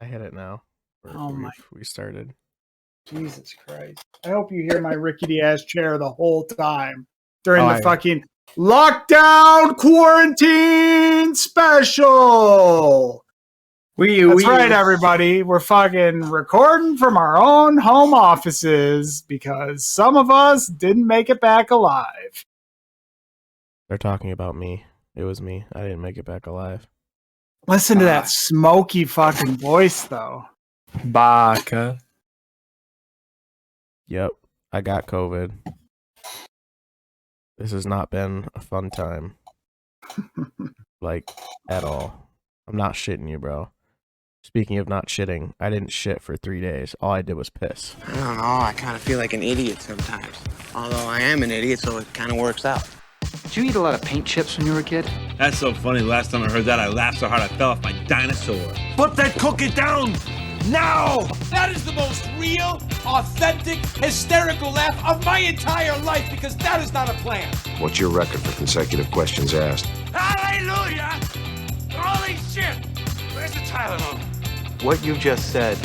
I hit it now. Oh my! We started. Jesus Christ! I hope you hear my rickety ass chair the whole time during the fucking lockdown quarantine special. That's right, everybody. We're fucking recording from our own home offices because some of us didn't make it back alive. They're talking about me. It was me. I didn't make it back alive. Listen to that smoky fucking voice, though. Baka. Yep, I got COVID. This has not been a fun time. Like, at all. I'm not shitting you, bro. Speaking of not shitting, I didn't shit for 3 days. All I did was piss. I don't know. I kind of feel like an idiot sometimes. Although I am an idiot, so it kind of works out. Did you eat a lot of paint chips when you were a kid? That's so funny. Last time I heard that, I laughed so hard I fell off my dinosaur. Put that cookie down now! That is the most real, authentic, hysterical laugh of my entire life because that is not a plan. What's your record for consecutive questions asked? Hallelujah! Holy shit! Where's the Tylenol? What you just said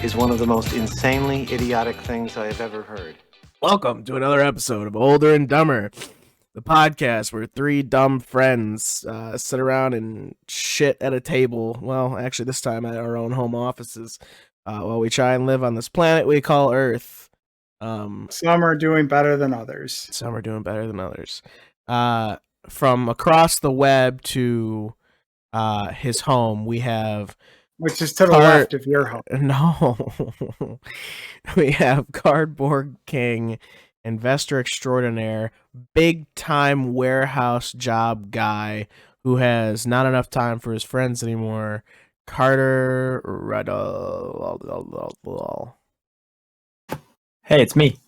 is one of the most insanely idiotic things I have ever heard. Welcome to another episode of Older and Dumber, the podcast where three dumb friends sit around and shit at a table. Well, actually, this time at our own home offices while we try and live on this planet we call Earth. Some are doing better than others. Some are doing better than others. From across the web to his home, we have... Which is to the left of your home. No. We have Cardboard King, investor extraordinaire, big-time warehouse job guy who has not enough time for his friends anymore, Carter Ruttle. Hey, it's me.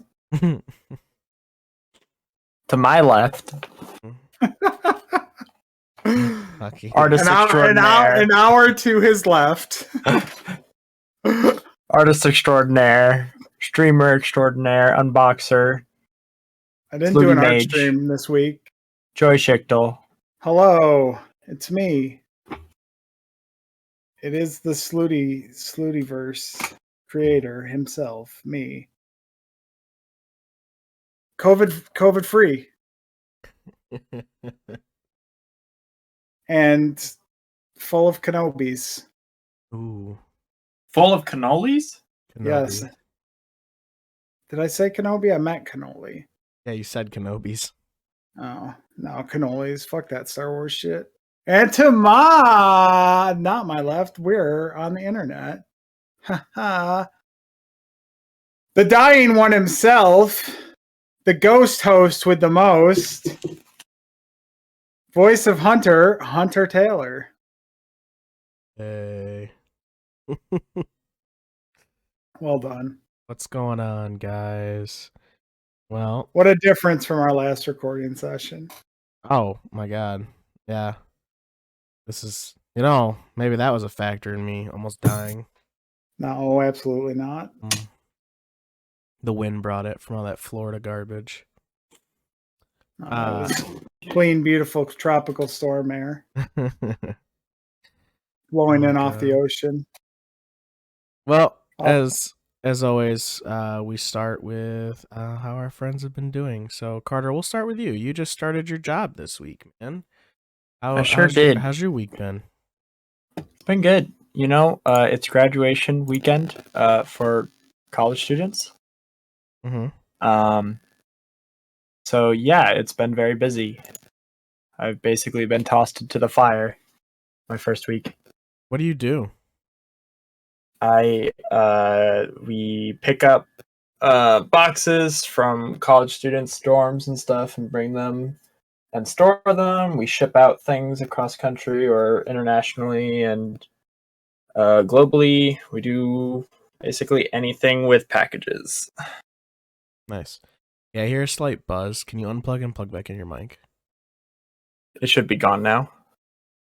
To my left. Artist extraordinaire. An hour to his left. Artist extraordinaire. Streamer extraordinaire. Unboxer. I didn't do an art stream this week. Joy Schichtel. Hello, it's me. It is the Slootyverse creator himself, me. COVID free. And full of cannolis. Ooh. Full of cannolis? Yes. Did I say Kenobi? I meant cannoli. Yeah, you said Kenobis. Oh, no, cannolis. Fuck that Star Wars shit. And to not my left, we're on the internet. The dying one himself. The ghost host with the most. Voice of Hunter Taylor. Hey. Well done. What's going on, guys? Well, what a difference from our last recording session. Oh my god. Yeah. This is, maybe that was a factor in me almost dying. No, absolutely not. The wind brought it from all that Florida garbage. Clean, beautiful tropical storm air. Blowing in off the ocean. Well, as always, we start with how our friends have been doing. So, Carter, we'll start with you. You just started your job this week, man. I sure did. How's your week been? It's been good. It's graduation weekend for college students. Mm-hmm. So yeah, it's been very busy. I've basically been tossed into the fire my first week. What do you do? We pick up boxes from college students' dorms and stuff and bring them and store them. We ship out things across country or internationally and globally. We do basically anything with packages. Nice. Yeah, I hear a slight buzz. Can you unplug and plug back in your mic? It should be gone now.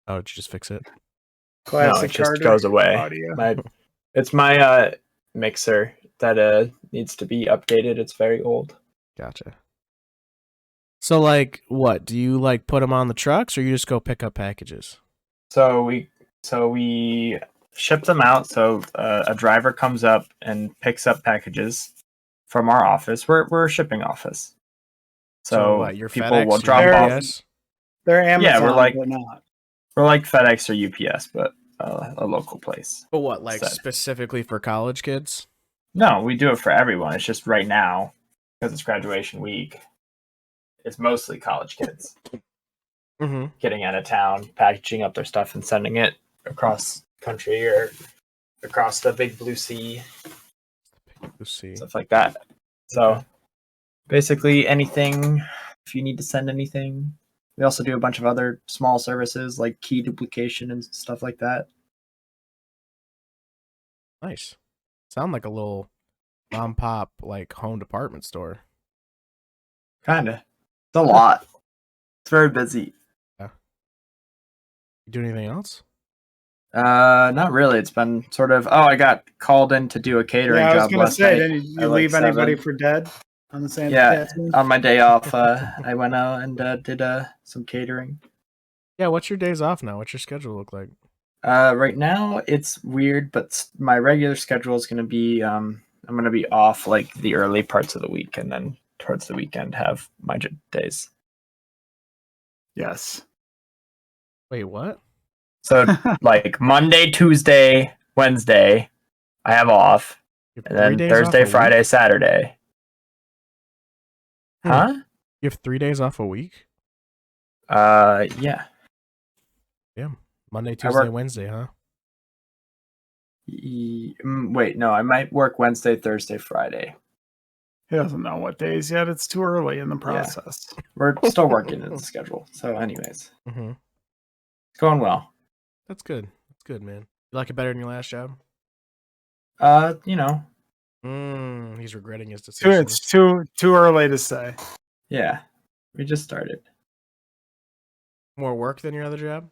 Oh, did you just fix it? Classic no, it just goes away. It's my mixer that needs to be updated. It's very old. Gotcha. So, what? Do you, put them on the trucks, or you just go pick up packages? So we ship them out. So a driver comes up and picks up packages from our office. We're a shipping office. So what, your people FedEx, will your drop off. UPS? They're Amazon, Yeah, but not. we're like FedEx or UPS, but a local place. But what, like instead. specifically for college kids? No, we do it for everyone. It's just right now, because it's graduation week, it's mostly college kids Mm-hmm. getting out of town, packaging up their stuff, and sending it across country or across the big blue sea, stuff like that. So basically anything, if you need to send anything. We also do a bunch of other small services like key duplication and stuff like that. Nice. Sound like a little mom pop like home department store. Kinda. It's a lot. It's very busy. You do anything else? Not really. It's been sort of. Oh, I got called in to do a catering Yeah, I was job gonna last say, night. did you at, like, leave anybody 7. for dead on the Santa Yeah, Cat's? on my day off, I went out and did some catering. Yeah, what's your days off now? What's your schedule look like? Right now it's weird, but my regular schedule is gonna be I'm gonna be off like the early parts of the week, and then towards the weekend have my days. Yes. Wait, what? So like Monday, Tuesday, Wednesday, I have off, You have and then 3 days off Thursday, a Friday, week? Saturday. Hmm. Huh? You have 3 days off a week? Yeah. Damn. Monday, I Tuesday, work- Wednesday, huh? Wait, no, I might work Wednesday, Thursday, Friday. He doesn't know what days yet. It's too early in the process. We're still working in the schedule. So, anyways, Mm-hmm. it's going well. That's good. That's good, man. You like it better than your last job? You know, He's regretting his Too, decision. it's too early to say. yeah, we just started. More work than your other job?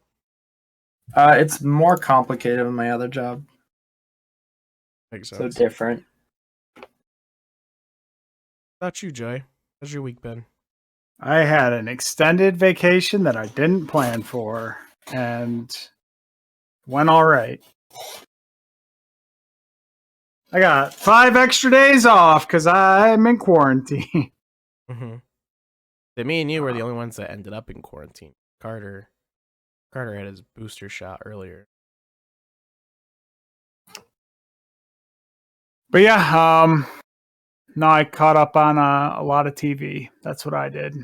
It's more complicated than my other job, Makes so sense. different. How about you, Joy? How's your week been? I had an extended vacation that I didn't plan for, and went all right. I got 5 extra days off because I'm in quarantine. Mm-hmm. So me and you were the only ones that ended up in quarantine. Carter had his booster shot earlier. But yeah, no, I caught up on a lot of TV. That's what I did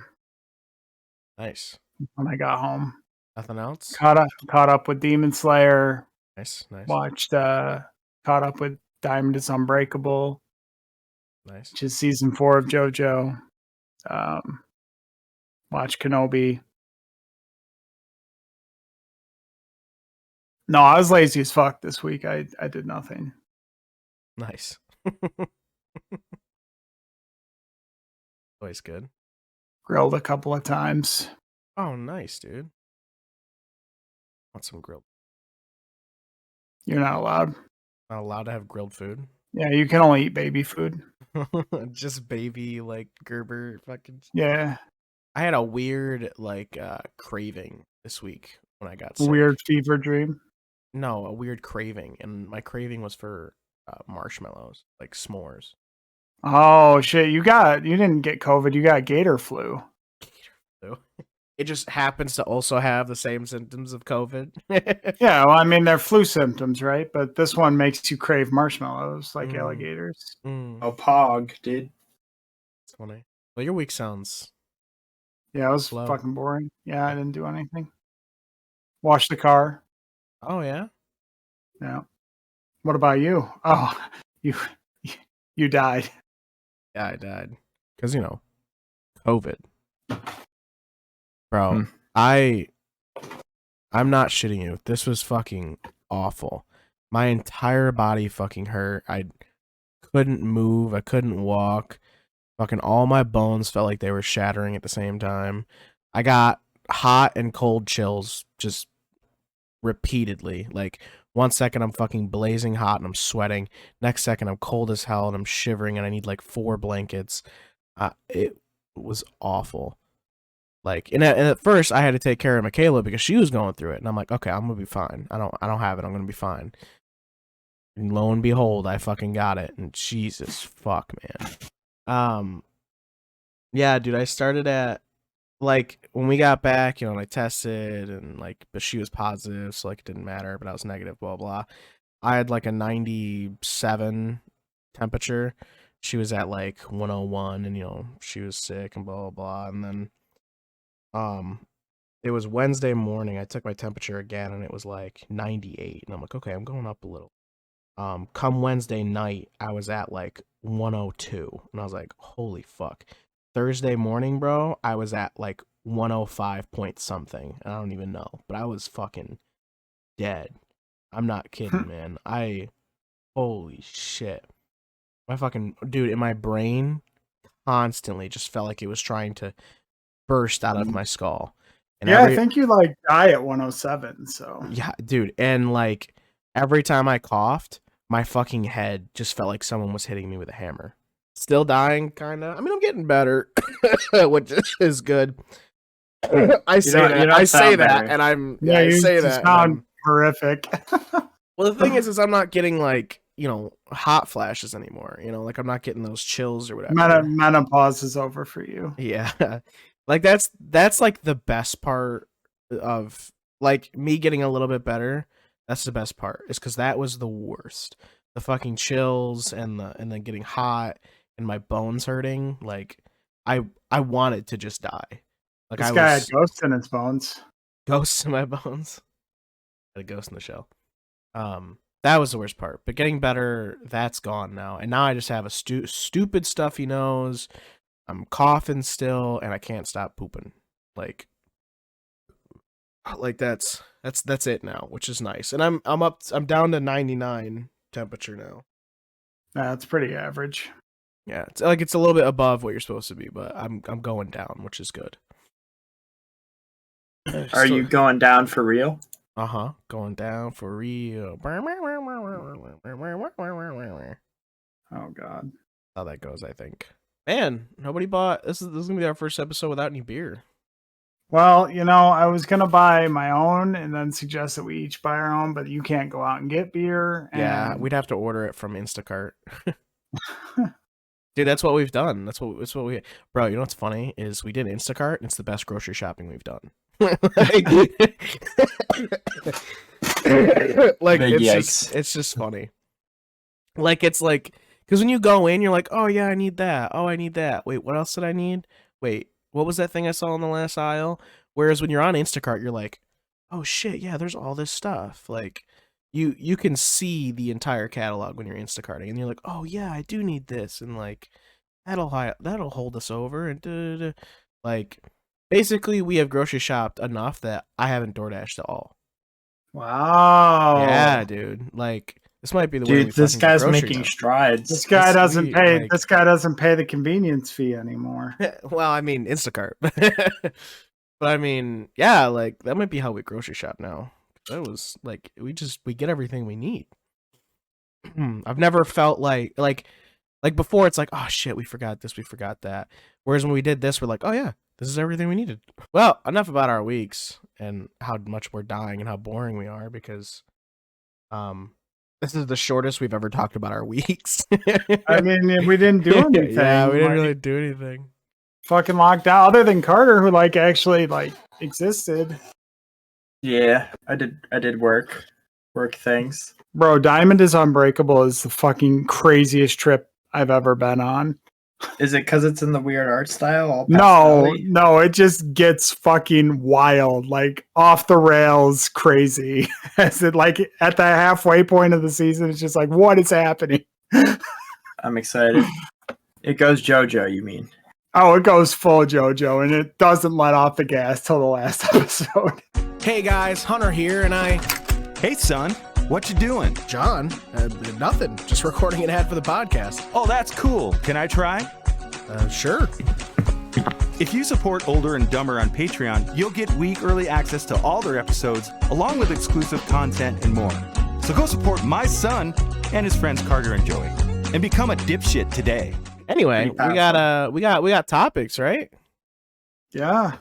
Nice. when I got home. Nothing else? Caught up with Demon Slayer. Nice. Watched caught up with Diamond is Unbreakable, Nice. which is season 4 of JoJo. Watched Kenobi. No, I was lazy as fuck this week. I did nothing. Nice. Always good. Grilled a couple of times. Oh, nice, dude. Want some grilled? You're not allowed. Not allowed to have grilled food? Yeah, you can only eat baby food. Just baby, like, Gerber fucking... Yeah. I had a weird, like, craving this week when I got sick. Weird fever dream. No, a weird craving. And my craving was for marshmallows, like s'mores. Oh, shit. You didn't get COVID. You got gator flu. So it just happens to also have the same symptoms of COVID. Yeah, well, I mean, they're flu symptoms, right? But this one makes you crave marshmallows like Mm. alligators. Oh, Pog, dude. It's funny. Well, your week sounds... Yeah, it was Slow. fucking boring. Yeah, I didn't do anything. Washed the car. Oh, yeah? Yeah. What about you? Oh, you died. Yeah, I died. Because, COVID. Bro, I'm not shitting you. This was fucking awful. My entire body fucking hurt. I couldn't move. I couldn't walk. Fucking all my bones felt like they were shattering at the same time. I got hot and cold chills just repeatedly. Like, 1 second I'm fucking blazing hot and I'm sweating. Next second I'm cold as hell and I'm shivering and I need like 4 blankets. It was awful. Like, and at first I had to take care of Michaela because she was going through it, and I'm like, okay, I'm gonna be fine. I don't have it. I'm gonna be fine. And lo and behold, I fucking got it. And Jesus fuck, man. Yeah, dude, I started at, like, when we got back, and I tested, and, like, but she was positive, so, like, it didn't matter, but I was negative, blah, blah. I had, like, a 97 temperature. She was at, like, 101, and, she was sick, and blah, blah, blah. And then, it was Wednesday morning, I took my temperature again, and it was, like, 98. And I'm like, okay, I'm going up a little. Come Wednesday night, I was at, like, 102. And I was like, holy fuck. Thursday morning, bro, I was at like 105 point something. I don't even know, but I was fucking dead. I'm not kidding, man. Holy shit. My fucking, dude, in my brain constantly just felt like it was trying to burst out of my skull. And I think you like die at 107, so. Yeah, dude, and like every time I coughed, my fucking head just felt like someone was hitting me with a hammer. Still dying, kind of. I mean, I'm getting better, which is good. I say that, and I'm I say that. Sound horrific. Well, the thing is I'm not getting like hot flashes anymore. Like I'm not getting those chills or whatever. Menopause is over for you. Yeah, like that's like the best part of like me getting a little bit better. That's the best part, is because that was the worst. The fucking chills and then getting hot. And my bones hurting, like I wanted to just die. Like this guy had ghosts in his bones. Ghosts in my bones. Had a ghost in the shell. That was the worst part. But getting better, that's gone now. And now I just have a stupid stuffy nose. I'm coughing still, and I can't stop pooping. Like that's it now, which is nice. And I'm down to 99 temperature now. That's pretty average. Yeah, it's a little bit above what you're supposed to be, but I'm going down, which is good. Are you going down for real? Going down for real. Oh god, how that goes, I think. Man, nobody bought. This is gonna be our first episode without any beer. Well, I was gonna buy my own and then suggest that we each buy our own, but you can't go out and get beer. Yeah, we'd have to order it from Instacart. Dude, that's what we've done. That's what we. Bro, you know what's funny is we did Instacart, and it's the best grocery shopping we've done. Like it's just funny. Like it's like, because when you go in, you're like, oh yeah, I need that. Oh, I need that. Wait, what else did I need? Wait, what was that thing I saw in the last aisle? Whereas when you're on Instacart, you're like, oh shit, yeah, there's all this stuff. Like you can see the entire catalog when you're Instacarting, and you're like, oh yeah, I do need this, and like that'll hold us over, and like basically we have grocery shopped enough that I haven't DoorDashed at all. Wow. Yeah, dude. Like this might be the way. Dude, this guy's making strides. This guy doesn't pay. Like, this guy doesn't pay the convenience fee anymore. Well, I mean Instacart, but I mean, yeah, like that might be how we grocery shop now. That was like we get everything we need. I've never felt like before. It's like, oh shit, we forgot this, we forgot that. Whereas when we did this, we're like, oh yeah, this is everything we needed. Well, enough about our weeks and how much we're dying and how boring we are, because this is the shortest we've ever talked about our weeks. I mean, we didn't do anything. Yeah, we didn't really do anything. Fucking locked out, other than Carter, who actually existed. Yeah, I did work things. Bro, Diamond is Unbreakable is the fucking craziest trip I've ever been on. Is it because it's in the weird art style? No, it just gets fucking wild, like off the rails crazy. As it at the halfway point of the season, it's just like, what is happening? I'm excited. It goes JoJo, you mean? Oh, it goes full JoJo, and it doesn't let off the gas till the last episode. Hey guys, Hunter here, and Hey son, what you doing? John, nothing. Just recording an ad for the podcast. Oh, that's cool. Can I try? Sure. If you support Older and Dumber on Patreon, you'll get week early access to all their episodes, along with exclusive content and more. So go support my son and his friends Carter and Joey, and become a dipshit today. Anyway, we got topics, right? Yeah.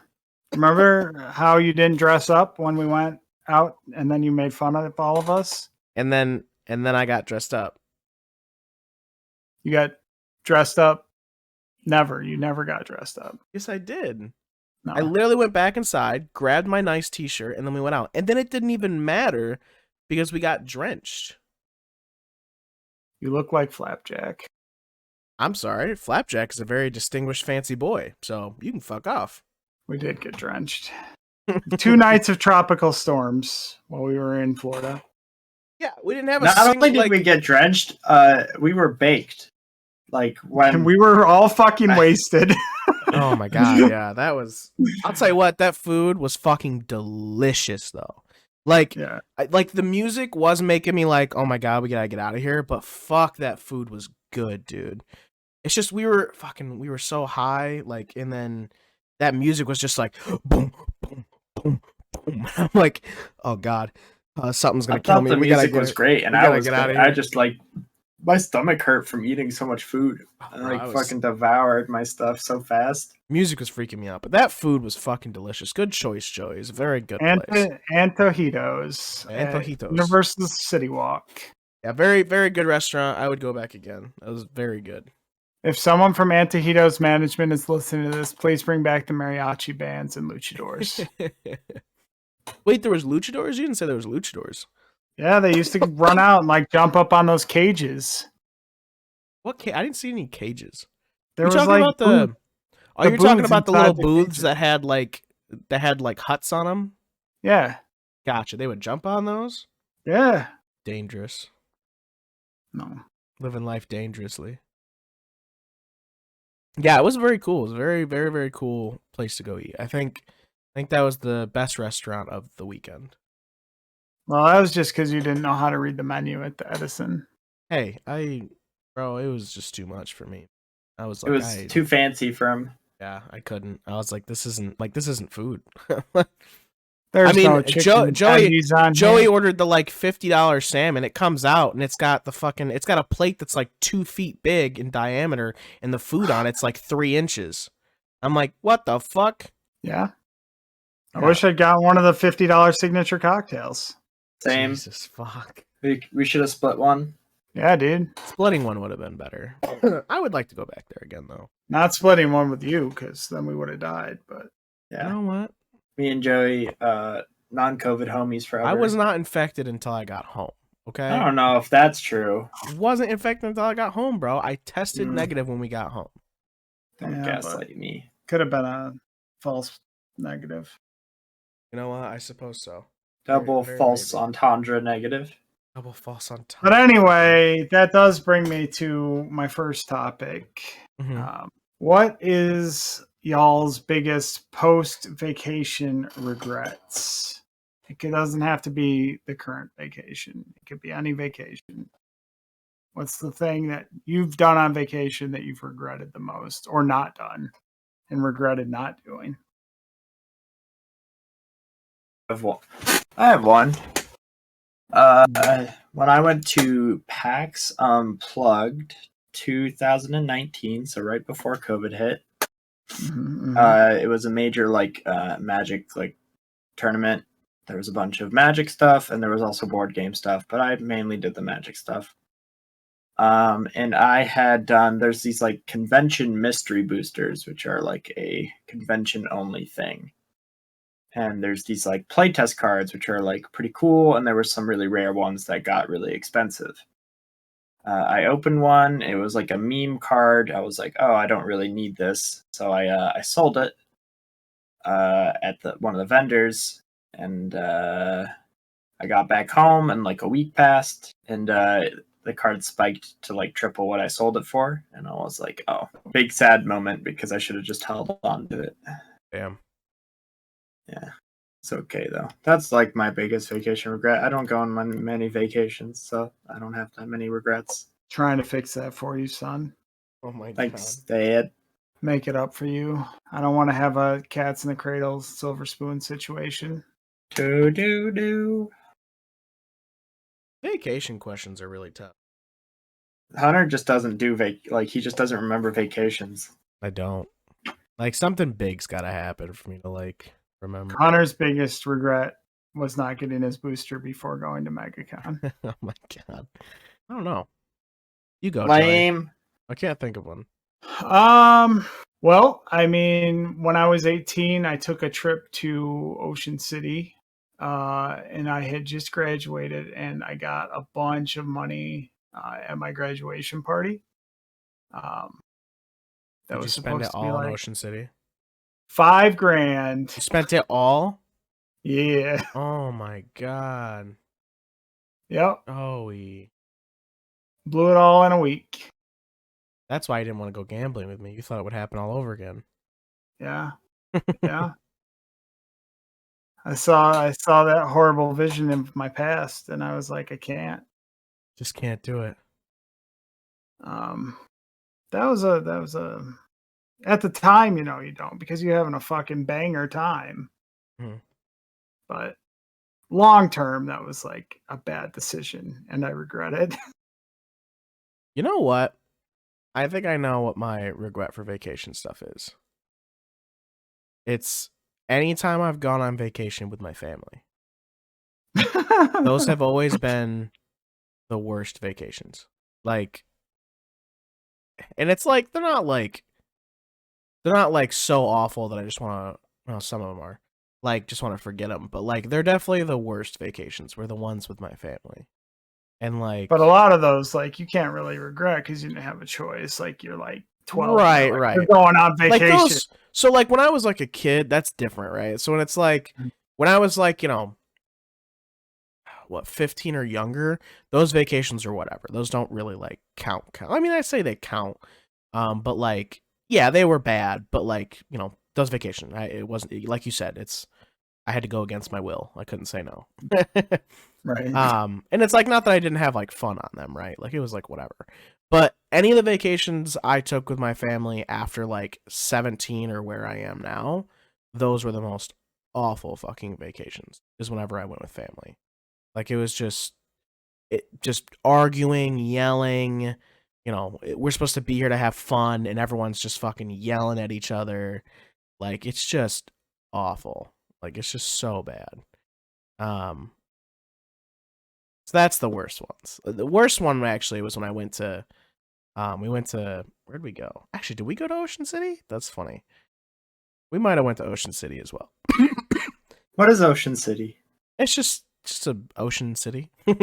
Remember how you didn't dress up when we went out, and then you made fun of all of us? And then and then I got dressed up. You got dressed up? Never. You never got dressed up. Yes, I did. No. I literally went back inside, grabbed my nice t-shirt, and then we went out. And then it didn't even matter because we got drenched. You look like Flapjack. I'm sorry. Flapjack is a very distinguished, fancy boy, so you can fuck off. We did get drenched. 2 nights of tropical storms while we were in Florida. Yeah, we didn't have a Not single, only did we get drenched, we were baked. Like when And we were all fucking wasted. Oh my god, yeah, that was. I'll tell you what, that food was fucking delicious though. Like, Yeah. like the music was making me like, oh my god, we gotta get out of here. But fuck, that food was good, dude. It's just we were so high, like, and then that music was just like boom, boom, boom, boom. I'm like, oh god, something's gonna kill me. The We gotta music get, was great, and we I gotta was get out of I here. just like my stomach hurt from eating so much food. I bro, like I was- fucking devoured my stuff so fast. Music was freaking me out, but that food was fucking delicious. Good choice, Joey. It's a very good place. Antojitos. at Antojitos. Universal City Walk. Yeah, very, very good restaurant. I would go back again. That was very good. If someone from Antojitos management is listening to this, please bring back the mariachi bands and luchadors. Wait, there was luchadors? You didn't say there was luchadors. Yeah, they used to run out and like jump up on those cages. What? I didn't see any cages. There You're was talking like about the? Oh, the you're talking booths about the inside little the booths cages. that had like huts on them. Yeah, Gotcha. They would jump on those. yeah. Dangerous. No, Living life dangerously. Yeah, it was very cool. It was a very, very, very cool place to go eat. I think that was the best restaurant of the weekend. well, that was just because you didn't know how to read the menu at the Edison. Hey, bro, it was just too much for me. I was It like, was too fancy for him. yeah, I couldn't. I was like, this isn't food. There's I mean, no chicken patties on Joey here. ordered the like $50 salmon. It comes out and it's got a plate that's like 2 feet big in diameter, and the food on it's like 3 inches. I'm like, what the fuck? Yeah. I Yeah. wish I'd got one of the $50 signature cocktails. Same. Jesus fuck. We should have split one. Yeah, dude. Splitting one would have been better. I would like to go back there again though. Not splitting one with you, because then we would have died. But Yeah. You know what? Me and Joey, non-COVID homies forever. I was not infected until I got home. Okay. I don't know if that's true. I wasn't infected until I got home, bro. I tested negative when we got home. Don't Yeah, gaslight me. could have been a false negative. You know what? I suppose so. Double very false maybe. entendre negative. Double false on top. But anyway, that does bring me to my first topic. Mhm. What is y'all's biggest post-vacation regrets? It doesn't have to be the current vacation. It could be any vacation. What's the thing that you've done on vacation that you've regretted the most, or not done and regretted not doing? I have one. When I went to PAX Unplugged 2019, so right before COVID hit, it was a major Magic tournament. There was a bunch of Magic stuff, and there was also board game stuff, but I mainly did the Magic stuff. And I had done, there's these convention mystery boosters, which are a convention only thing. And there's these playtest cards, which are pretty cool, and there were some really rare ones that got really expensive. I opened one. It was a meme card. I was like, oh, I don't really need this, so I sold it at one of the vendors, and I got back home, and a week passed, and the card spiked to triple what I sold it for, and I was like, oh, big sad moment because I should have just held on to it. Damn. Yeah, it's okay though. That's my biggest vacation regret. I don't go on many vacations, so I don't have that many regrets. Trying to fix that for you, son. Oh my Thanks, Dad. Make it up for you. I don't want to have a cats in the cradle, silver spoon situation. Do. Vacation questions are really tough. Hunter just doesn't do he just doesn't remember vacations. I don't. Something big's got to happen for me to remember. Connor's biggest regret was not getting his booster before going to MegaCon. Oh my god. I don't know. You go. Lame. Troy. I can't think of one. Well, I mean, when I was 18, I took a trip to Ocean City, and I had just graduated, and I got a bunch of money at my graduation party. That Did was you spend it supposed to be all in like Ocean City? $5,000. You spent it all? Yeah. Oh my god. Yep. Oh, Blew it all in a week. that's why you didn't want to go gambling with me. You thought it would happen all over again. Yeah. Yeah. I saw that horrible vision of my past, and I was like, I can't. Just can't do it. That was a at the time, you know, you don't, because you're having a fucking banger time. Mhm. But long term, that was like a bad decision, and I regret it. You know what? I think I know what my regret for vacation stuff is. It's anytime I've gone on vacation with my family. Those have always been the worst vacations. Like, and it's like they're not like so awful that I just want to. Well, some of them are like just want to forget them, but like they're definitely the worst vacations. Were the ones with my family, and like, But a lot of those, like, you can't really regret because you didn't have a choice. Like, you're like 12, right, like, right. you're going on vacation. Like those, so like when I was like a kid, that's different, right? So when it's like when I was like, you know, what, 15 or younger, those vacations or whatever, those don't really like count. I mean, I say they count, but like, yeah, they were bad, but like, you know, those vacations, it wasn't like you said, I had to go against my will. I couldn't say no. Right. And it's like not that I didn't have like fun on them, right? Like it was like whatever. But any of the vacations I took with my family after like 17 or where I am now, those were the most awful fucking vacations. Is whenever I went with family. Like it was just arguing, yelling, you know, we're supposed to be here to have fun and everyone's just fucking yelling at each other. Like it's just awful. Like it's just so bad. So that's the worst ones. The worst one actually was when I went to where'd we go? Actually, did we go to Ocean City? That's funny. We might have went to Ocean City as well. What is Ocean City? It's just a ocean city. Yeah,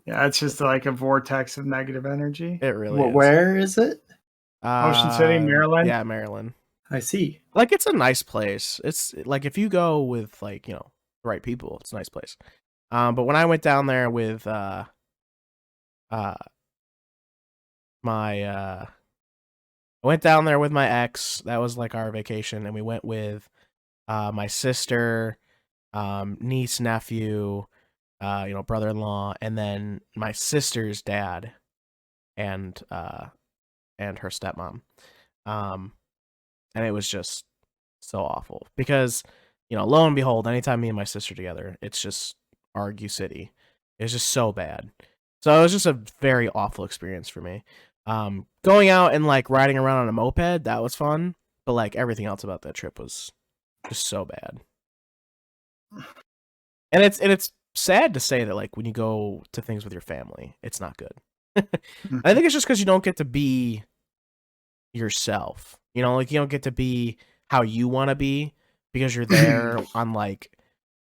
it's just like a vortex of negative energy. It really is. Where is it? Ocean City, Maryland. Yeah, Maryland. I see. Like it's a nice place. It's like if you go with like, you know, the right people, it's a nice place. But when I went down there with I went down there with my ex, that was like our vacation, and we went with my sister, niece, nephew, you know, brother-in-law, and then my sister's dad and her stepmom. And it was just so awful because, you know, lo and behold, anytime me and my sister together, it's just argue city. It's just so bad. So it was just a very awful experience for me. Going out and like riding around on a moped, that was fun, but like everything else about that trip was just so bad. And it's sad to say that like when you go to things with your family, it's not good. I think it's just because you don't get to be yourself. You know, like you don't get to be how you want to be because you're there on like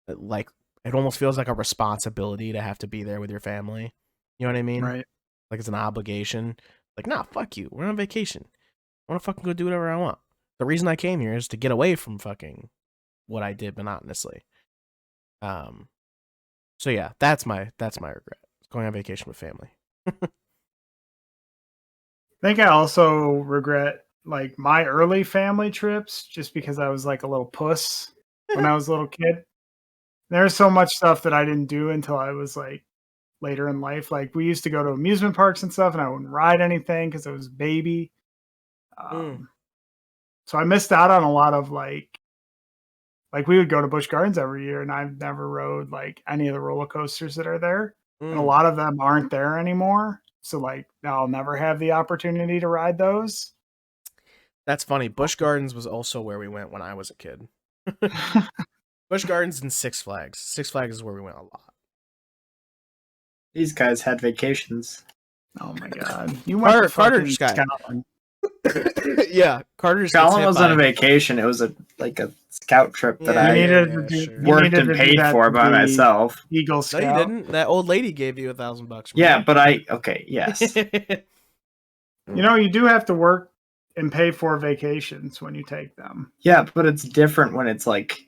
it almost feels like a responsibility to have to be there with your family. You know what I mean? Right. Like it's an obligation. Like, nah, fuck you. We're on vacation. I want to fucking go do whatever I want. The reason I came here is to get away from fucking what I did monotonously. So yeah, that's my regret. Going on vacation with family. I think I also regret like my early family trips just because I was like a little puss when I was a little kid. There's so much stuff that I didn't do until I was like later in life. Like we used to go to amusement parks and stuff, and I wouldn't ride anything because I was a baby. So I missed out on a lot of like we would go to Busch Gardens every year, and I've never rode like any of the roller coasters that are there. And a lot of them aren't there anymore. So like I'll never have the opportunity to ride those. That's funny. Busch Gardens was also where we went when I was a kid. Busch Busch Gardens and Six Flags. Six Flags is where we went a lot. These guys had vacations. Oh my god! You went to Carter fucking just got- Scotland. Yeah, Carter just gets Scotland hit wasn't by- a vacation. It was a scout trip that Yeah, I You needed yeah, to do, sure. you worked needed and to do paid that for to by be myself. Eagle No, Scout. you didn't. That old lady gave you $1,000. Yeah, but yes. You know, you do have to work and pay for vacations when you take them. Yeah, but it's different when it's like,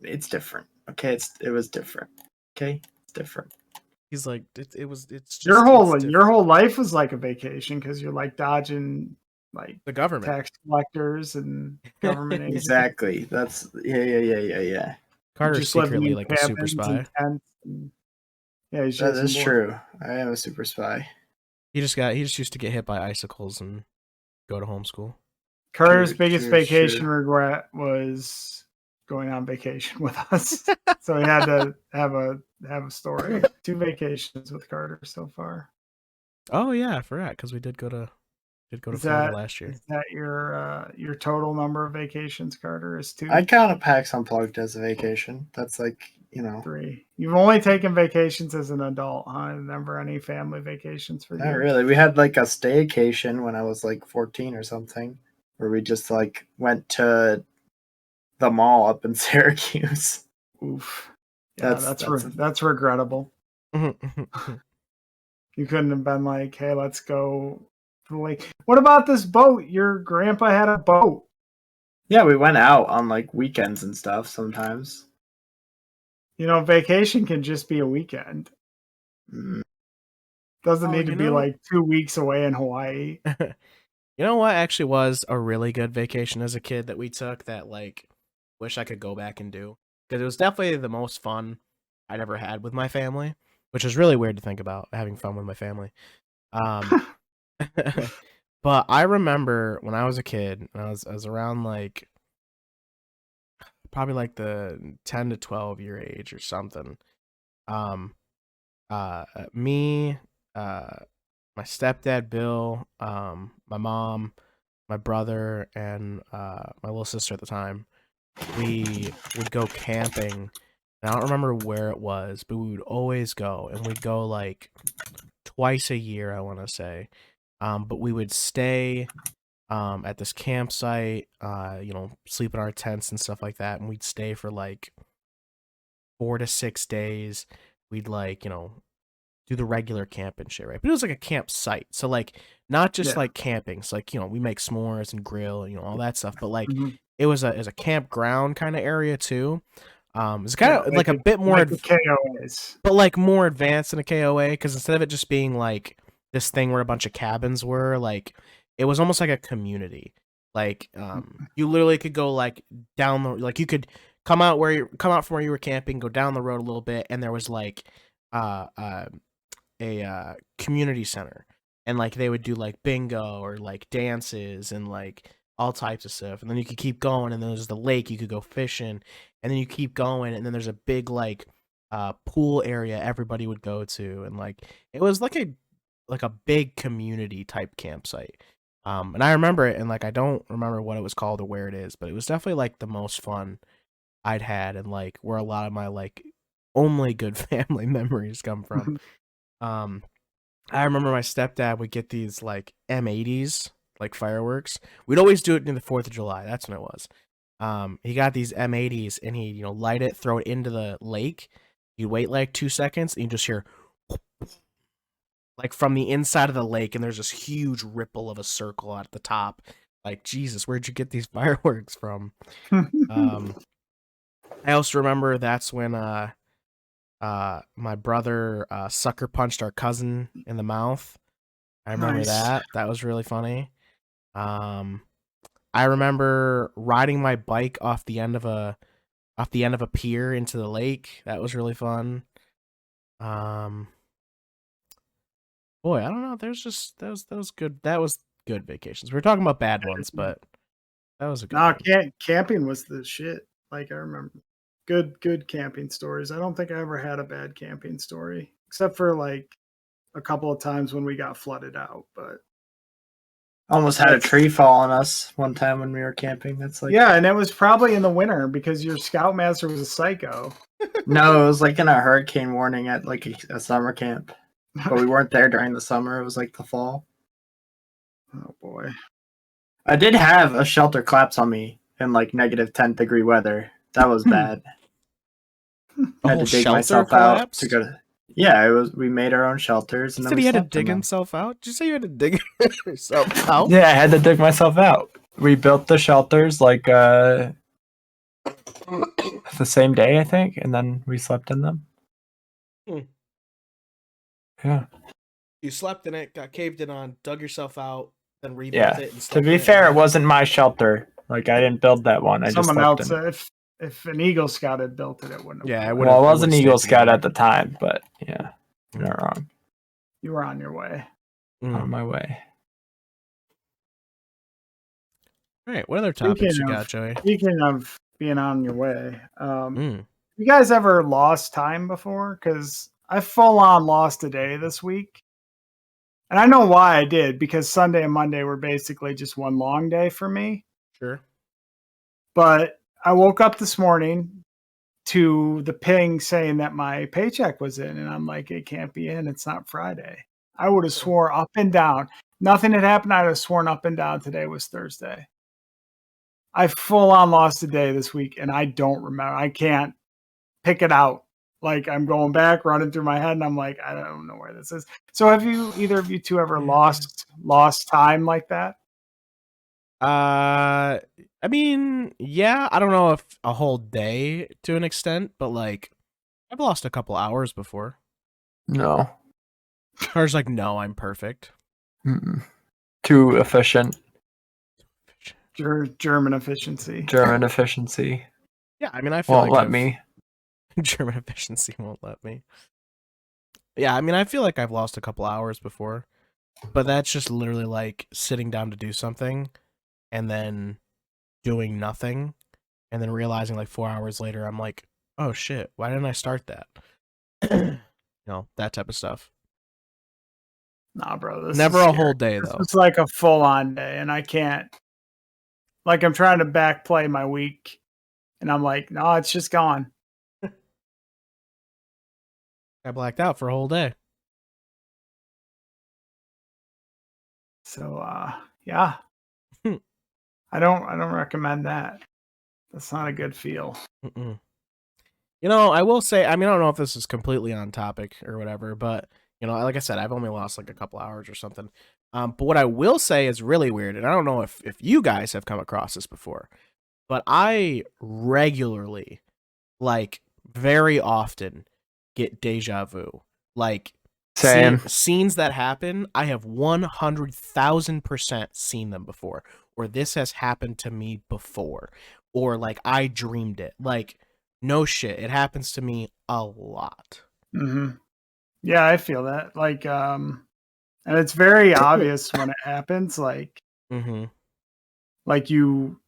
it's different. Okay, it was different. Okay, it's different. He's like, it's just Your it's whole life was like a vacation because you're like dodging like the government. tax collectors and government agents. Exactly. That's yeah. Carter's Just living secretly in like a super cabins spy. and tents and- yeah, he's That just is true. I am a super spy. He just used to get hit by icicles and go to homeschool. Carter's True, biggest true, vacation true. regret was going on vacation with us. So he had to have a story. 2 vacations with Carter so far. Oh yeah, I forgot because we did go to Is Florida that last year. Is that your total number of vacations, Carter? Is 2? I count a PAX Unplugged as a vacation. That's like, 3. You've only taken vacations as an adult, huh? Never any family vacations for you? not really. We had like a staycation when I was like 14 or something, where we just like went to the mall up in Syracuse. Oof. Yeah, that's regrettable. You couldn't have been like, hey, let's go to the lake. What about this boat? Your grandpa had a boat. Yeah, we went out on like weekends and stuff sometimes. You know, vacation can just be a weekend. Mm. Doesn't Oh, need to you be know- like 2 weeks away in Hawaii. You know what actually was a really good vacation as a kid that we took that like wish I could go back and do, because it was definitely the most fun I'd ever had with my family, which is really weird to think about, having fun with my family. But I remember when I was a kid, and I was around like probably like the 10 to 12 year age or something. Me, my stepdad Bill, my mom, my brother, and my little sister at the time, we would go camping. And I don't remember where it was, but we would always go, and we'd go like twice a year, I want to say. But we would stay at this campsite, sleep in our tents and stuff like that, and we'd stay for like 4 to 6 days. We'd like, do the regular camp and shit, right? But it was like a campsite, so like not just like camping. It's like, we make s'mores and grill and all that stuff, but like it was a campground kind of area too. It's kind of like a bit more like the KOAs, but like more advanced than a KOA, because instead of it just being like this thing where a bunch of cabins were, like it was almost like a community. Like you literally could go like down the, like you could come out from where you were camping, go down the road a little bit, and there was like a community center, and like they would do like bingo or like dances and like all types of stuff, and then you could keep going, and then there's the lake you could go fishing, and then you keep going, and then there's a big like pool area everybody would go to, and like it was like a big community type campsite. And I remember it, and like I don't remember what it was called or where it is, but it was definitely like the most fun I'd had, and like where a lot of my like only good family memories come from. I remember my stepdad would get these like M80s, like fireworks. We'd always do it near the 4th of July. That's when it was. He got these M80s, and he light it, throw it into the lake. You wait like 2 seconds, and you just hear like from the inside of the lake, and there's this huge ripple of a circle at the top. Like, Jesus, where'd you get these fireworks from? I also remember that's when my brother sucker punched our cousin in the mouth. I remember that. That was really funny. I remember riding my bike off the end of a pier into the lake. That was really fun. Boy, I don't know. There's just that was good. That was good vacations. We were talking about bad ones, but that was a good one. Camping was the shit. Like, I remember good camping stories. I don't think I ever had a bad camping story, except for like a couple of times when we got flooded out. But Almost had a tree fall on us one time when we were camping. That's like Yeah, and it was probably in the winter because your scoutmaster was a psycho. no, it was like in a hurricane warning at like a summer camp, but we weren't there during the summer. It was like the fall. Oh boy. I did have a shelter collapse on me in like negative 10-degree weather. That was bad. I had to dig myself out to go to. Yeah, it was. We made our own shelters, and You then said we he had to slept in dig them. himself out? Did you say you had to dig yourself out? Yeah, I had to dig myself out. We built the shelters like the same day, I think, and then we slept in them. Hmm. Yeah. You slept in it, got caved in on, dug yourself out, then rebuilt Yeah. it. And To slept be in fair, it wasn't my shelter. Like I didn't build that one. I just Someone slept else, in it. if an Eagle Scout had built it, it wouldn't have. Yeah, worked. Well, I was an Eagle Scout at the time, but yeah, you're not wrong. You were on your way. On my way. All right, what other topics you got, Joey? Speaking of being on your way, you guys ever lost time before? Because I full on lost a day this week. And I know why I did, because Sunday and Monday were basically just one long day for me. Sure. But I woke up this morning to the ping saying that my paycheck was in, and I'm like, it can't be in. It's not Friday. I would have swore up and down. Nothing had happened. I would have sworn up and down today was Thursday. I full on lost a day this week, and I don't remember. I can't pick it out. Like I'm going back, running through my head, and I'm like, I don't know where this is. So have you, either of you two, ever lost time like that? I mean, yeah, I don't know if a whole day to an extent, but like I've lost a couple hours before. No. Car's like, no, I'm perfect. Mm-mm. Too efficient. German efficiency. German efficiency. Yeah, I mean, I feel Won't like let me. German efficiency won't let me. Yeah, I mean, I feel like I've lost a couple hours before, but that's just literally like sitting down to do something and then doing nothing and then realizing like 4 hours later, I'm like, oh shit, why didn't I start that? You know, that type of stuff. Nah, bro. This Never is a scary. whole day, though. It's like a full on day, and I can't. Like I'm trying to back play my week, and I'm like, no, it's just gone. I blacked out for a whole day. So yeah. I don't recommend that. That's not a good feel. Mm-mm. You know, I will say, I mean, I don't know if this is completely on topic or whatever, but, you know, like I said, I've only lost like a couple hours or something. But what I will say is really weird, and I don't know if you guys have come across this before, but I regularly, like very often, get deja vu. Like, Same. Scenes that happen, I have 100,000% seen them before, or this has happened to me before, or like I dreamed it. Like, no shit, it happens to me a lot. Mm-hmm. Yeah, I feel that. Like, and it's very obvious when it happens. Like, like you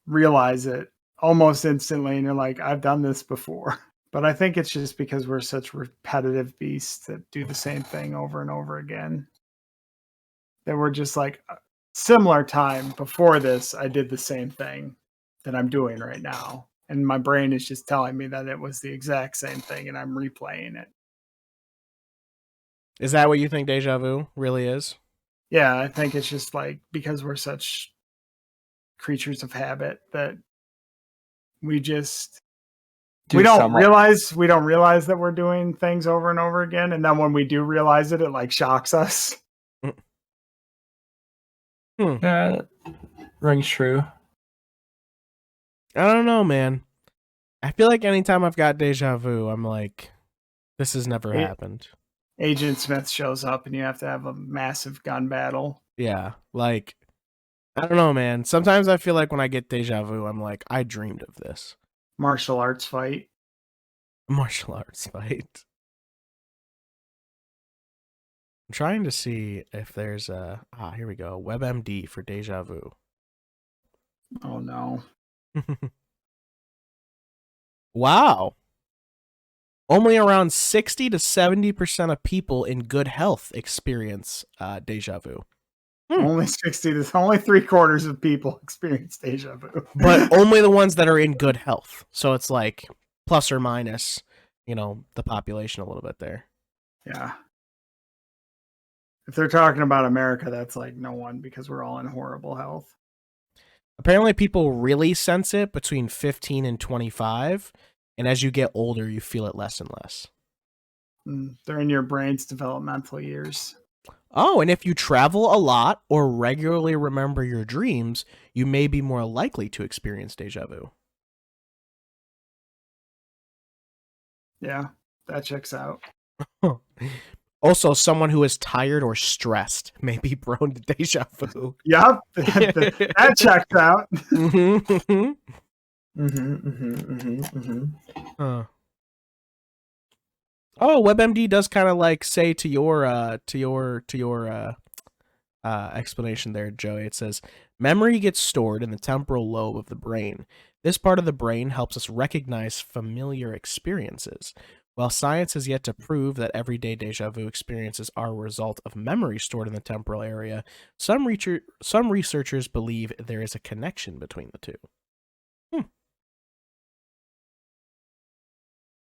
realize it almost instantly, and you're like, I've done this before. But I think it's just because we're such repetitive beasts that do the same thing over and over again. That we're just like, similar time before this, I did the same thing that I'm doing right now. And my brain is just telling me that it was the exact same thing, and I'm replaying it. Is that what you think deja vu really is? Yeah, I think it's just like, because we're such creatures of habit that we just... We don't realize that we're doing things over and over again, and then when we do realize it, it like shocks us. Yeah, rings true. I don't know, man. I feel like anytime I've got deja vu, I'm like, this has never happened. Agent Smith shows up, and you have to have a massive gun battle. Yeah, like, I don't know, man. Sometimes I feel like when I get deja vu, I'm like, I dreamed of this. Martial arts fight. Martial arts fight. I'm trying to see if there's a... here we go. WebMD for deja vu. Oh, no. Wow. Only around 60 to 70% of people in good health experience deja vu. Only 60. There's only 3/4 of people experience deja vu, but only the ones that are in good health. So it's like plus or minus, the population a little bit there. Yeah. If they're talking about America, that's like no one because we're all in horrible health. Apparently, people really sense it between 15 and 25, and as you get older, you feel it less and less. They're in your brain's developmental years. Oh, and if you travel a lot or regularly remember your dreams, you may be more likely to experience deja vu. Yeah, that checks out. Also, someone who is tired or stressed may be prone to deja vu. Yep, that checks out. Oh, WebMD does kind of like say to your explanation there, Joey. It says memory gets stored in the temporal lobe of the brain. This part of the brain helps us recognize familiar experiences. While science has yet to prove that everyday deja vu experiences are a result of memory stored in the temporal area, some researchers believe there is a connection between the two.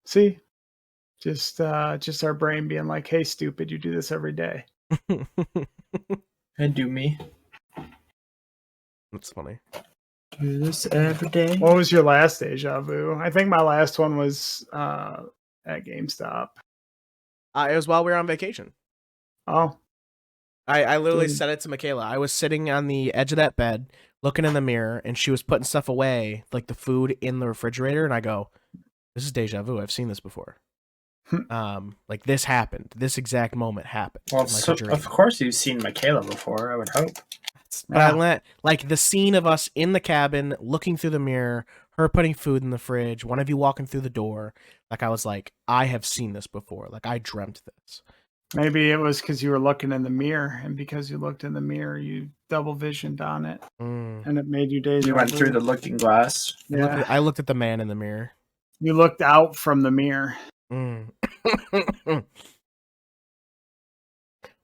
See, just our brain being like, "Hey, stupid, you do this every day." And do me. That's funny. Do this every day. What was your last deja vu? I think my last one was at GameStop. It was while we were on vacation. Oh. I literally said it to Michaela. I was sitting on the edge of that bed, looking in the mirror, and she was putting stuff away, like the food in the refrigerator, and I go, "This is deja vu. I've seen this before." Like this happened. This exact moment happened. Well, of course you've seen Michaela before, I would hope. But I let like the scene of us in the cabin, looking through the mirror, her putting food in the fridge, one of you walking through the door. Like I was like, I have seen this before. Like I dreamt this. Maybe it was because you were looking in the mirror, and because you looked in the mirror, you double visioned on it, and it made you deja vu. You went through the looking glass. Yeah. I looked at the man in the mirror. You looked out from the mirror. What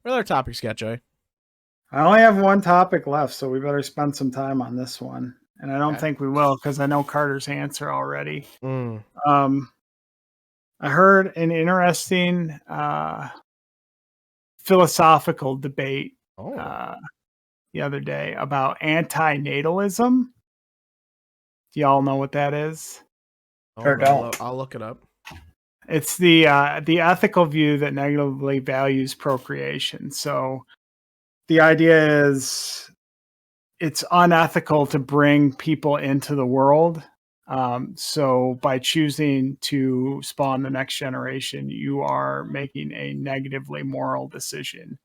other topics you got, Joey? I only have one topic left, so we better spend some time on this one. And I don't think we will because I know Carter's answer already. I heard an interesting philosophical debate the other day about antinatalism. Do y'all know what that is? I'll look it up. It's the ethical view that negatively values procreation. So the idea is it's unethical to bring people into the world. So by choosing to spawn the next generation, you are making a negatively moral decision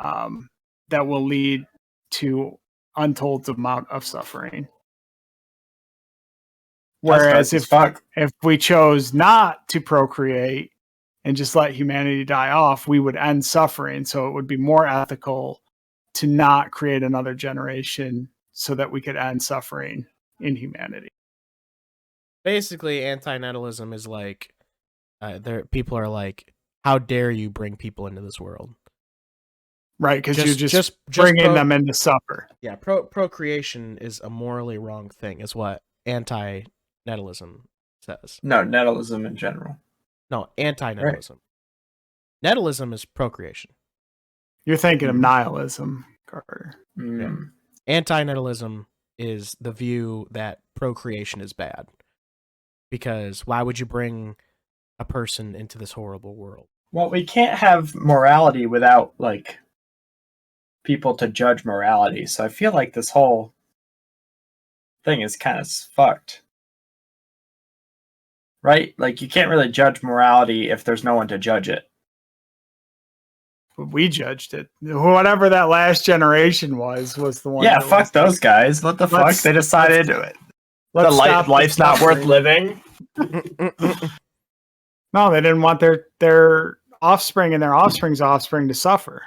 that will lead to untold amount of suffering. Whereas if we chose not to procreate and just let humanity die off, we would end suffering. So it would be more ethical to not create another generation so that we could end suffering in humanity. Basically, antinatalism is like, people are like, how dare you bring people into this world? Right, because you're just bringing them in to suffer. Yeah, procreation is a morally wrong thing, is what antinatalism says. No, natalism in general. No, antinatalism. Right. Natalism is procreation. You're thinking of nihilism, Carter. Yeah. Antinatalism is the view that procreation is bad. Because why would you bring a person into this horrible world? Well, we can't have morality without, like, people to judge morality. So I feel like this whole thing is kind of fucked. Right? Like, you can't really judge morality if there's no one to judge it. We judged it. Whatever that last generation was the one. Yeah, fuck those guys. What the fuck? They decided life's not worth living. No, they didn't want their offspring and their offspring's offspring to suffer.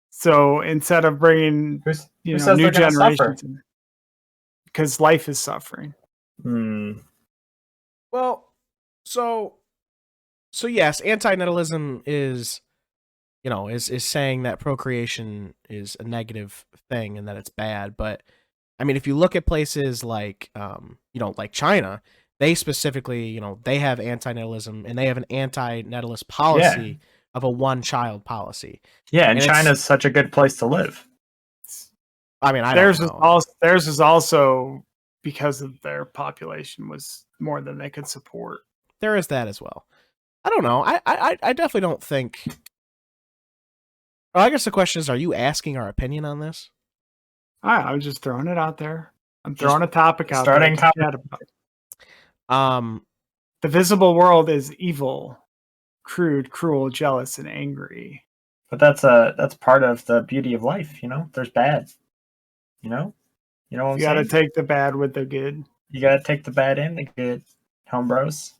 So instead of bringing new generations, because life is suffering. Well, so yes, antinatalism is is saying that procreation is a negative thing and that it's bad. But I mean, if you look at places like, like China, they specifically, they have antinatalism and they have an anti-natalist policy of a one-child policy. Yeah, and China's such a good place to live. I mean, theirs is also because of their population was more than they could support. There is that as well. I don't know. I definitely don't think. Well, I guess the question is, are you asking our opinion on this? I'm just throwing it out there. I'm throwing a topic out starting there. The visible world is evil, crude, cruel, jealous, and angry. But that's part of the beauty of life, There's bad. You know what I'm saying? You gotta take the bad with the good. You gotta take the bad and the good. Homebros.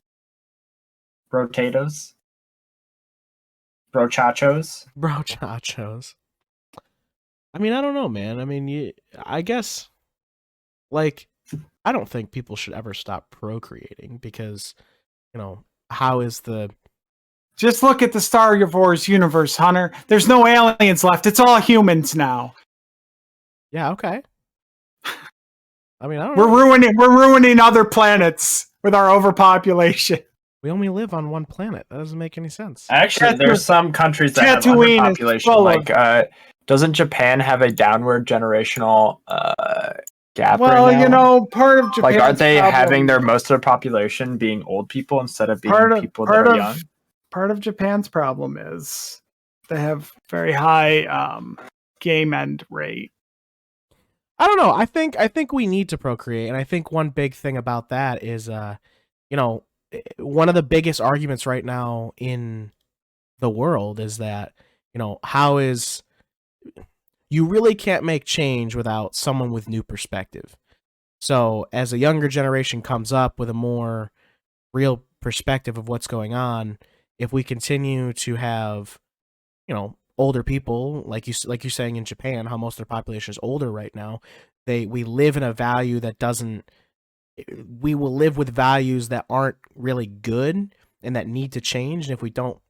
Brotatoes. Brochachos. Brochachos. I mean, I don't know, man. I mean, I guess, like, I don't think people should ever stop procreating because, how is the... Just look at the Star Wars universe, Hunter. There's no aliens left. It's all humans now. Yeah, okay. I mean, I don't know. We're ruining other planets with our overpopulation. We only live on one planet. That doesn't make any sense. Actually, there's some countries that have underpopulation. Like, doesn't Japan have a downward generational gap right now? Part of Japan. Like, aren't they having most of their population being old people instead of being people that are young? Part of Japan's problem is they have very high gay men rate. I don't know. I think we need to procreate, and I think one big thing about that is, one of the biggest arguments right now in the world is that, how is you really can't make change without someone with new perspective. So as a younger generation comes up with a more real perspective of what's going on, if we continue to have, older people, like you're saying in Japan, how most of their population is older right now, we live in a value that doesn't. We will live with values that aren't really good and that need to change. And if we don't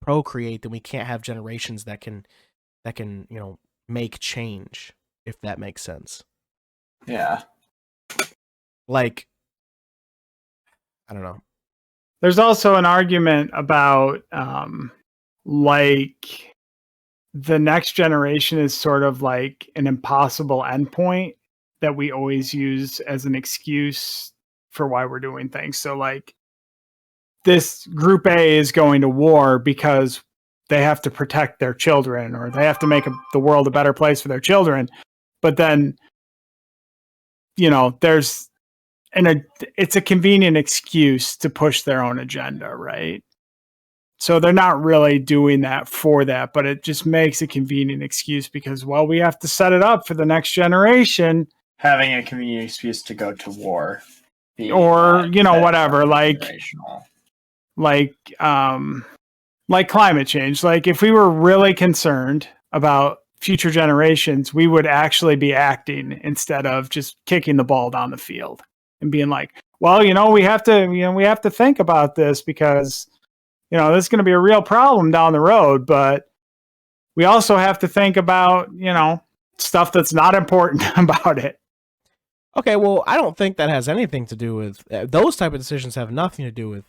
procreate, then we can't have generations that can make change. If that makes sense. Yeah. Like, I don't know. There's also an argument about like the next generation is sort of like an impossible endpoint that we always use as an excuse for why we're doing things. So like this group A is going to war because they have to protect their children or they have to make the world a better place for their children. But then, it's a convenient excuse to push their own agenda, right? So they're not really doing that for that, but it just makes a convenient excuse because, we have to set it up for the next generation. Having a convenient excuse to go to war. Or, whatever, like climate change. Like if we were really concerned about future generations, we would actually be acting instead of just kicking the ball down the field and being like, we have to think about this because, this is going to be a real problem down the road, but we also have to think about, stuff that's not important about it. Okay, well, I don't think that has anything to do with those type of decisions. Have nothing to do with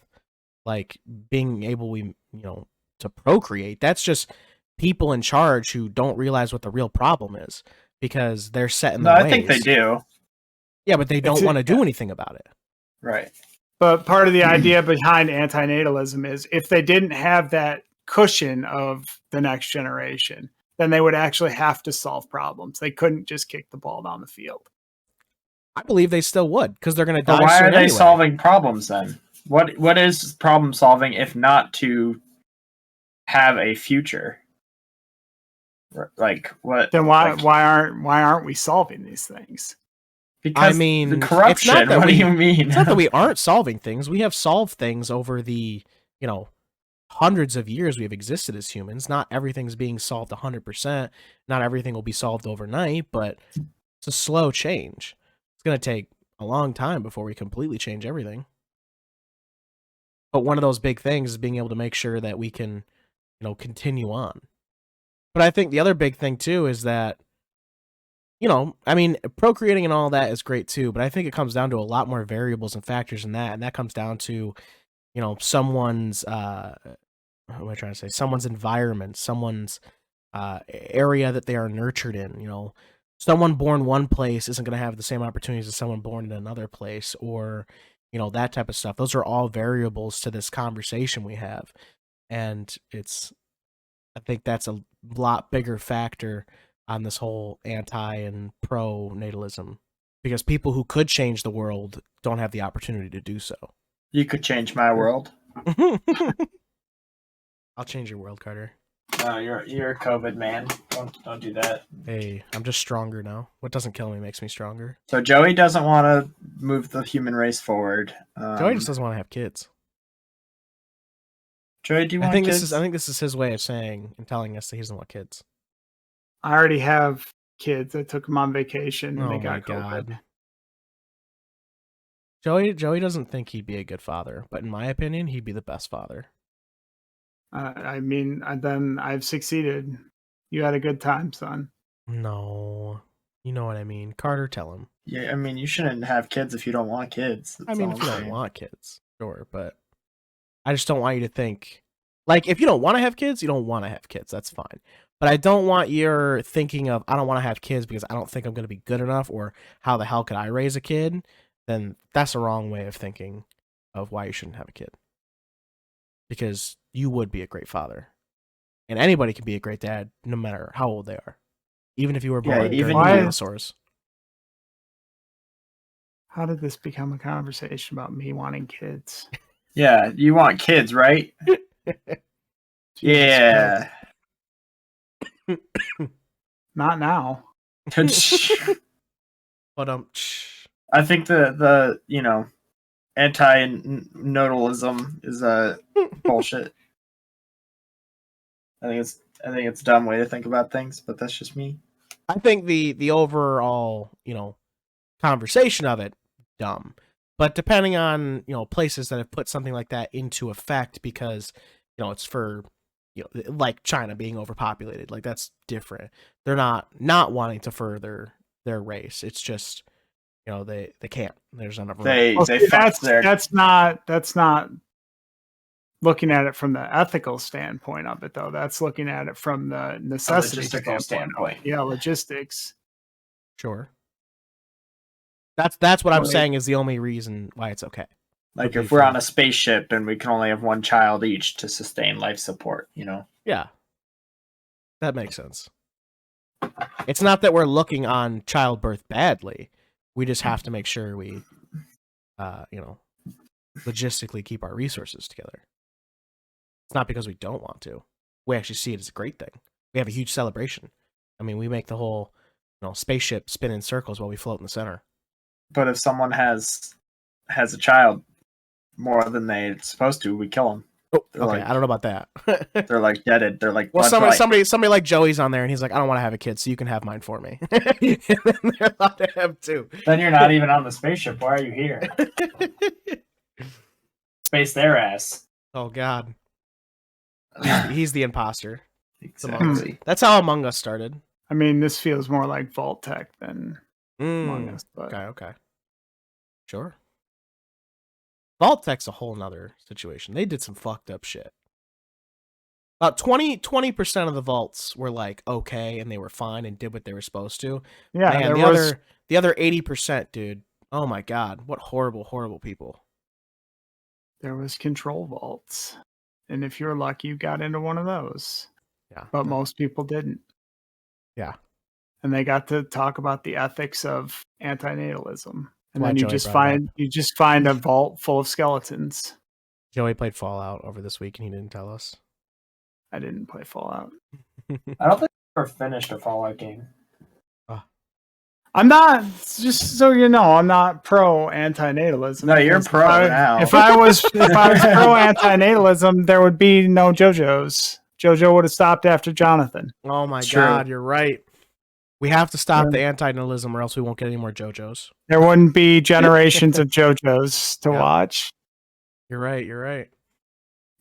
like being able to procreate. That's just people in charge who don't realize what the real problem is because they're set in their ways. I think they do. Yeah, but they don't want to do anything about it. Right. But part of the idea behind antinatalism is if they didn't have that cushion of the next generation, then they would actually have to solve problems. They couldn't just kick the ball down the field. I believe they still would because they're going to die. Why are they anyway. solving problems then? What is problem solving if not to have a future? Like what? Then why aren't we solving these things? Because the corruption. What do you mean? It's not that we aren't solving things. We have solved things over the hundreds of years we have existed as humans. Not everything's being solved 100%. Not everything will be solved overnight, but it's a slow change. It's going to take a long time before we completely change everything. But one of those big things is being able to make sure that we can, continue on. But I think the other big thing too is that, I mean, procreating and all that is great too, but I think it comes down to a lot more variables and factors in that, and that comes down to, someone's what am I trying to say? Someone's environment, someone's area that they are nurtured in. Someone born one place isn't going to have the same opportunities as someone born in another place, or that type of stuff. Those are all variables to this conversation we have, and I think that's a lot bigger factor on this whole anti and pro natalism, because people who could change the world don't have the opportunity to do so. You could change my world. I'll change your world, Carter. No, you're a COVID man. Don't do that. Hey, I'm just stronger now. What doesn't kill me makes me stronger. So Joey doesn't want to move the human race forward. Joey just doesn't want to have kids. Joey, do you want kids? I think this is his way of saying and telling us that he doesn't want kids. I already have kids. I took them on vacation and they got COVID. Joey doesn't think he'd be a good father, but in my opinion, he'd be the best father. I mean, then I've succeeded. You had a good time, son. No, you know what I mean. Carter, tell him. Yeah, I mean, you shouldn't have kids if you don't want kids. I mean, if you don't want kids, sure, but I just don't want you to think, like, if you don't want to have kids, you don't want to have kids. That's fine. But I don't want your thinking of, I don't want to have kids because I don't think I'm going to be good enough, or how the hell could I raise a kid? Then that's the wrong way of thinking of why you shouldn't have a kid. Because you would be a great father. And anybody can be a great dad, no matter how old they are. Even if you were born during dinosaurs. How did this become a conversation about me wanting kids? Yeah, you want kids, right? Yeah. Not now. But I think the anti-nodalism is bullshit. I think it's a dumb way to think about things, but that's just me. I think the overall, conversation of it, dumb. But depending on, places that have put something like that into effect because, it's for, like China being overpopulated, like that's different. They're not wanting to further their race. It's just, they can't. There's enough. That's not looking at it from the ethical standpoint of it, though. That's looking at it from the necessity standpoint. Yeah, logistics. Sure. That's what I'm saying is the only reason why it's okay. Like if we're on a spaceship and we can only have one child each to sustain life support, Yeah. That makes sense. It's not that we're looking on childbirth badly. We just have to make sure we, logistically keep our resources together. It's not because we don't want to. We actually see it as a great thing. We have a huge celebration. I mean, we make the whole, spaceship spin in circles while we float in the center. But if someone has a child more than they're supposed to, we kill them. Oh, okay. I don't know about that. They're like deaded. They're like, well, somebody like Joey's on there, and he's like, I don't want to have a kid, so you can have mine for me. And then they're allowed to have two. Then you're not even on the spaceship. Why are you here? Space their ass. Oh God. He's the imposter. Exactly. That's how Among Us started. I mean, this feels more like Vault Tech than Among Us. But... Okay. Sure. Vault Tech's a whole nother situation. They did some fucked up shit. About 20% of the vaults were like okay, and they were fine and did what they were supposed to. Yeah, man, the other 80%, dude. Oh my God, what horrible, horrible people. There was control vaults, and if you're lucky, you got into one of those. Yeah, but most people didn't. Yeah, and they got to talk about the ethics of antinatalism. And Why then you just find a vault full of skeletons. Joey played Fallout over this week, and he didn't tell us. I didn't play Fallout. I don't think I've ever finished a Fallout game. I'm not, just so you know, I'm not pro antinatalism. No, you're pro now. If I was pro antinatalism, there would be no JoJo's. JoJo would have stopped after Jonathan. Oh my God, you're right. We have to stop the anti-nihilism or else we won't get any more JoJo's. There wouldn't be generations of JoJo's to watch. You're right.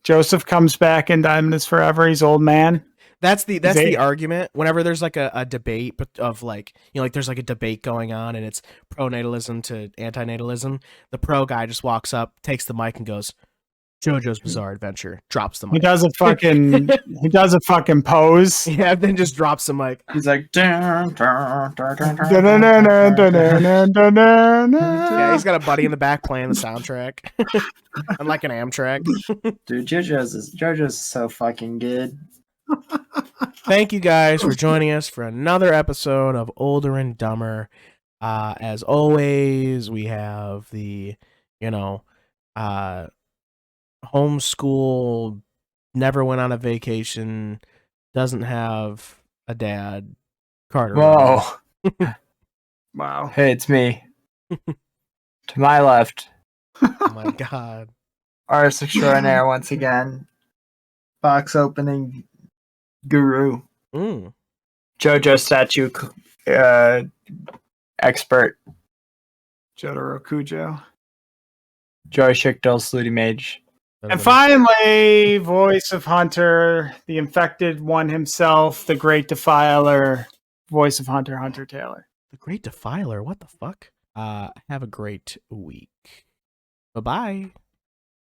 Joseph comes back in Diamond is Forever. He's old man. That's the argument. Whenever there's like a debate of like, you know, like there's like a debate going on and it's pro-natalism to anti-natalism, the pro guy just walks up, takes the mic and goes, JoJo's Bizarre Adventure, drops the mic. He does a fucking pose. Yeah, then just drops the mic. He's like, Yeah, he's got a buddy in the back playing the soundtrack. Unlike an Amtrak. dude, JoJo's so fucking good. Thank you guys for joining us for another episode of Older and Dumber. As always, we have the, you know, homeschool, never went on a vacation, doesn't have a dad, Carter. Whoa. Wow. Hey, it's me. To my left. Oh my god. Artist extraordinaire once again. Box opening guru. JoJo statue expert. Jotaro Kujo. Joy Schichtel, Slutty Mage. And finally, voice of Hunter, the infected one himself, the great defiler, voice of Hunter, Hunter Taylor. The great defiler? What the fuck? Have a great week. Bye-bye.